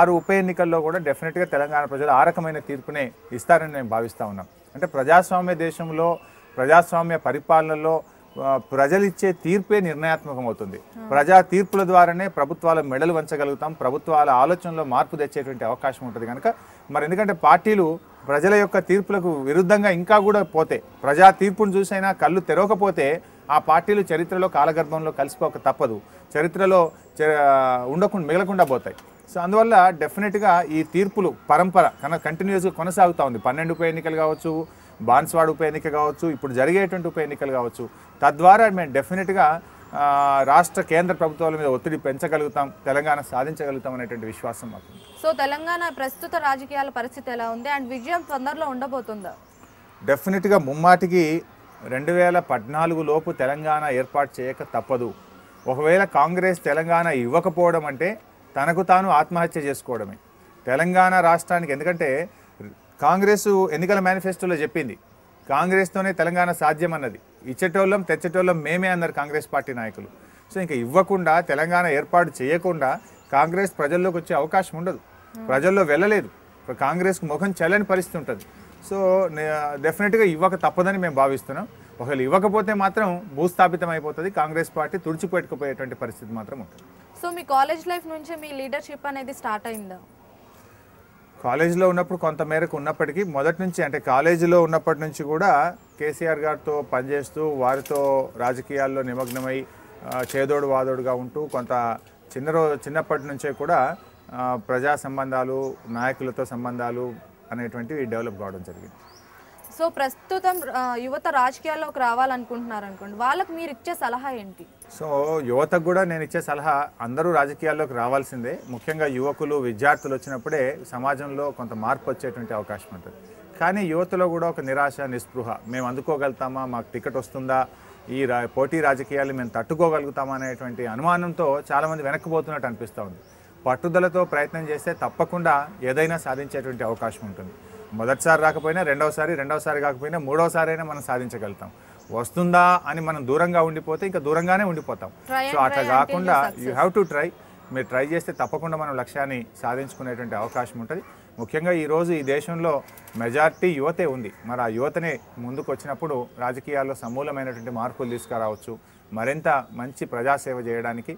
6 ఉప ఎన్నికల్లో కూడా డెఫినెట్గా తెలంగాణ ప్రజలు ఆ రకమైన తీర్పునే ఇస్తారని నేను భావిస్తూ ఉన్నాం. అంటే ప్రజాస్వామ్య దేశంలో ప్రజాస్వామ్య పరిపాలనలో ప్రజలిచ్చే తీర్పే నిర్ణయాత్మకం అవుతుంది. ప్రజా తీర్పుల ద్వారానే ప్రభుత్వాల మెడలు వంచగలుగుతాం, ప్రభుత్వాల ఆలోచనలో మార్పు తెచ్చేటువంటి అవకాశం ఉంటుంది. కనుక మరి ఎందుకంటే పార్టీలు ప్రజల యొక్క తీర్పులకు విరుద్ధంగా ఇంకా కూడా పోతే, ప్రజా తీర్పును చూసైనా కళ్ళు తెరవకపోతే ఆ పార్టీలు చరిత్రలో కాలగర్భంలో కలిసిపోక తప్పదు, చరిత్రలో మిగలకుండా పోతాయి. సో అందువల్ల డెఫినెట్గా ఈ తీర్పులు పరంపర కంటిన్యూస్గా కొనసాగుతూ ఉంది. 12 ఉప ఎన్నికలు కావచ్చు, బాన్స్వాడ ఉప ఎన్నిక కావచ్చు, ఇప్పుడు జరిగేటువంటి ఉప ఎన్నికలు కావచ్చు. తద్వారా మేము డెఫినెట్గా రాష్ట్ర కేంద్ర ప్రభుత్వాల మీద ఒత్తిడి పెంచగలుగుతాం, తెలంగాణ సాధించగలుగుతాం అనేటువంటి విశ్వాసం మాకు. సో తెలంగాణ ప్రస్తుత రాజకీయాల పరిస్థితి ఎలా ఉంది అండ్ విజయం తొందరలో ఉండబోతుందా? డెఫినెట్గా ముమ్మాటికి 2014 లోపు తెలంగాణ ఏర్పాటు చేయక తప్పదు. ఒకవేళ కాంగ్రెస్ తెలంగాణ ఇవ్వకపోవడం అంటే తనకు తాను ఆత్మహత్య చేసుకోవడమే తెలంగాణ రాష్ట్రానికి. ఎందుకంటే కాంగ్రెస్ ఎన్నికల మేనిఫెస్టోలో చెప్పింది కాంగ్రెస్తోనే తెలంగాణ సాధ్యం అన్నది. ఇచ్చేటోళ్ళం తెచ్చేటోళ్ళం మేమే అన్నారు కాంగ్రెస్ పార్టీ నాయకులు. సో ఇంకా ఇవ్వకుండా తెలంగాణ ఏర్పాటు చేయకుండా కాంగ్రెస్ ప్రజల్లోకి వచ్చే అవకాశం ఉండదు, ప్రజల్లో వెళ్ళలేదు, కాంగ్రెస్కు ముఖం చెల్లని పరిస్థితి ఉంటుంది. సో డెఫినెట్గా ఇవ్వక తప్పదని మేము భావిస్తున్నాం. ఒకవేళ ఇవ్వకపోతే మాత్రం భూస్థాపితం అయిపోతుంది, కాంగ్రెస్ పార్టీ తుడిచిపెట్టుకుపోయేటువంటి పరిస్థితి మాత్రం ఉంటుంది. సో మీ కాలేజ్ లైఫ్ నుంచి మీ లీడర్షిప్ అనేది స్టార్ట్ అయిందా? కాలేజీలో ఉన్నప్పుడు కొంత మేరకు ఉన్నప్పటికీ మొదటి నుంచి అంటే కాలేజీలో ఉన్నప్పటి నుంచి కూడా కేసీఆర్ గారితో పనిచేస్తూ వారితో రాజకీయాల్లో నిమగ్నమై చేదోడు వాదోడుగా ఉంటూ కొంత చిన్నప్పటి నుంచే కూడా ప్రజా సంబంధాలు, నాయకులతో సంబంధాలు అనేటువంటివి డెవలప్ కావడం జరిగింది. సో ప్రస్తుతం యువత రాజకీయాల్లోకి రావాలనుకుంటున్నారు అనుకోండి, వాళ్ళకి మీరు ఇచ్చే సలహా ఏంటి? సో యువతకు కూడా నేను ఇచ్చే సలహా అందరూ రాజకీయాల్లోకి రావాల్సిందే. ముఖ్యంగా యువకులు, విద్యార్థులు వచ్చినప్పుడే సమాజంలో కొంత మార్పు వచ్చేటువంటి అవకాశం ఉంటుంది. కానీ యువతలో కూడా ఒక నిరాశ, నిస్పృహ, మేము అందుకోగలుగుతామా, మాకు టికెట్ వస్తుందా, ఈ పోటీ రాజకీయాలు మేము తట్టుకోగలుగుతామా అనేటువంటి అనుమానంతో చాలామంది వెనక్కిపోతున్నట్టు అనిపిస్తూ ఉంది. పట్టుదలతో ప్రయత్నం చేస్తే తప్పకుండా ఏదైనా సాధించేటువంటి అవకాశం ఉంటుంది. మొదటిసారి రాకపోయినా రెండవసారి కాకపోయినా మూడవసారి అయినా మనం సాధించగలుగుతాం. వస్తుందా అని మనం దూరంగా ఉండిపోతే ఇంకా దూరంగానే ఉండిపోతాం. సో అట్లా కాకుండా యూ హ్యావ్ టు ట్రై. మీరు ట్రై చేస్తే తప్పకుండా మనం లక్ష్యాన్ని సాధించుకునేటువంటి అవకాశం ఉంటుంది. ముఖ్యంగా ఈరోజు ఈ దేశంలో మెజారిటీ యువతే ఉంది. మరి ఆ యువతనే ముందుకు వచ్చినప్పుడు రాజకీయాల్లో సమూలమైనటువంటి మార్పులు తీసుకురావచ్చు, మరింత మంచి ప్రజాసేవ చేయడానికి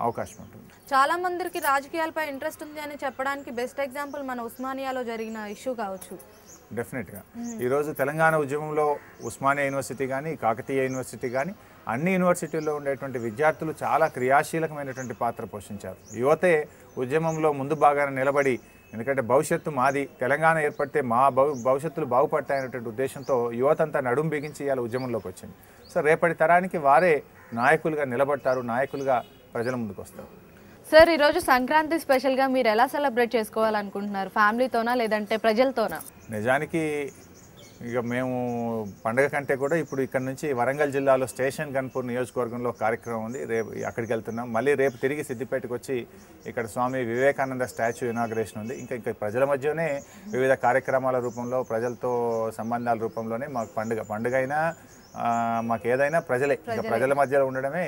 అవకాశం ఉంటుంది. చాలా మందికి రాజకీయాలపై ఇంట్రెస్ట్ ఉంది అని చెప్పడానికి బెస్ట్ ఎగ్జాంపుల్ మన ఉస్మానియాలో జరిగిన ఇష్యూ కావచ్చు. డెఫినెట్గా ఈరోజు తెలంగాణ ఉద్యమంలో ఉస్మానియా యూనివర్సిటీ కానీ, కాకతీయ యూనివర్సిటీ కానీ, అన్ని యూనివర్సిటీల్లో ఉండేటువంటి విద్యార్థులు చాలా క్రియాశీలకమైనటువంటి పాత్ర పోషించారు. యువతే ఉద్యమంలో ముందు భాగాన నిలబడి, ఎందుకంటే భవిష్యత్తు మాది, తెలంగాణ ఏర్పడితే మా భవిష్యత్తులు బాగుపడతాయనేటువంటి ఉద్దేశంతో యువతంతా నడుం బిగించి ఇవాళ ఉద్యమంలోకి వచ్చింది. సో రేపటి తరానికి వారే నాయకులుగా నిలబడతారు, నాయకులుగా ప్రజల ముందుకు వస్తారు. సార్, ఈరోజు సంక్రాంతి స్పెషల్గా మీరు ఎలా సెలబ్రేట్ చేసుకోవాలనుకుంటున్నారు? ఫ్యామిలీతోనా లేదంటే ప్రజలతోనా? నిజానికి ఇక మేము పండగ కంటే కూడా ఇప్పుడు ఇక్కడ నుంచి వరంగల్ జిల్లాలో స్టేషన్ గన్పూర్ నియోజకవర్గంలో కార్యక్రమం ఉంది. రేపు అక్కడికి వెళ్తున్నాం. మళ్ళీ రేపు తిరిగి సిద్దిపేటకు వచ్చి ఇక్కడ స్వామి వివేకానంద స్టాచ్యూ ఇనాగ్రేషన్ ఉంది. ఇంకా ప్రజల మధ్యనే వివిధ కార్యక్రమాల రూపంలో, ప్రజలతో సంబంధాల రూపంలోనే మాకు పండుగ అయినా మాకు ఏదైనా ప్రజలే, ఇంకా ప్రజల మధ్యలో ఉండడమే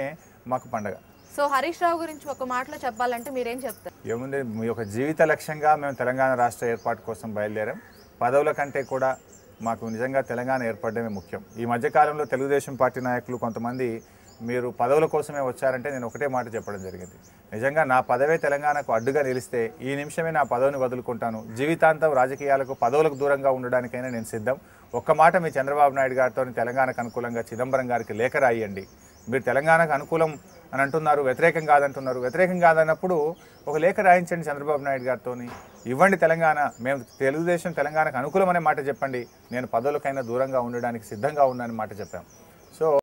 మాకు పండుగ. సో హరీష్ రావు గురించి ఒక మాటలో చెప్పాలంటే మీరేం చెప్తారు? ఏముంది, మీ యొక్క జీవిత లక్ష్యంగా మేము తెలంగాణ రాష్ట్ర ఏర్పాటు కోసం బయలుదేరాం. పదవుల కంటే కూడా మాకు నిజంగా తెలంగాణ ఏర్పడమే ముఖ్యం. ఈ మధ్యకాలంలో తెలుగుదేశం పార్టీ నాయకులు కొంతమంది మీరు పదవుల కోసమే వచ్చారంటే నేను ఒకటే మాట చెప్పడం జరిగింది. నిజంగా నా పదవే తెలంగాణకు అడ్డుగా నిలిస్తే ఈ నిమిషమే నా పదవిని వదులుకుంటాను. జీవితాంతం రాజకీయాలకు, పదవులకు దూరంగా ఉండడానికైనా నేను సిద్ధం. ఒక్క మాట మీ చంద్రబాబు నాయుడు గారితో తెలంగాణకు అనుకూలంగా చిదంబరం గారికి లేఖ రాయండి. మీరు తెలంగాణకు అనుకూలం అని అంటున్నారు, వ్యతిరేకం కాదంటున్నారు. వ్యతిరేకం కాదన్నప్పుడు ఒక లేఖ రాయించండి చంద్రబాబు నాయుడు గారితో, ఇవ్వండి తెలంగాణ, మేము తెలుగుదేశం తెలంగాణకు అనుకూలం అనే మాట చెప్పండి, నేను పదవులకైనా దూరంగా ఉండడానికి సిద్ధంగా ఉన్నానని మాట చెప్పాం.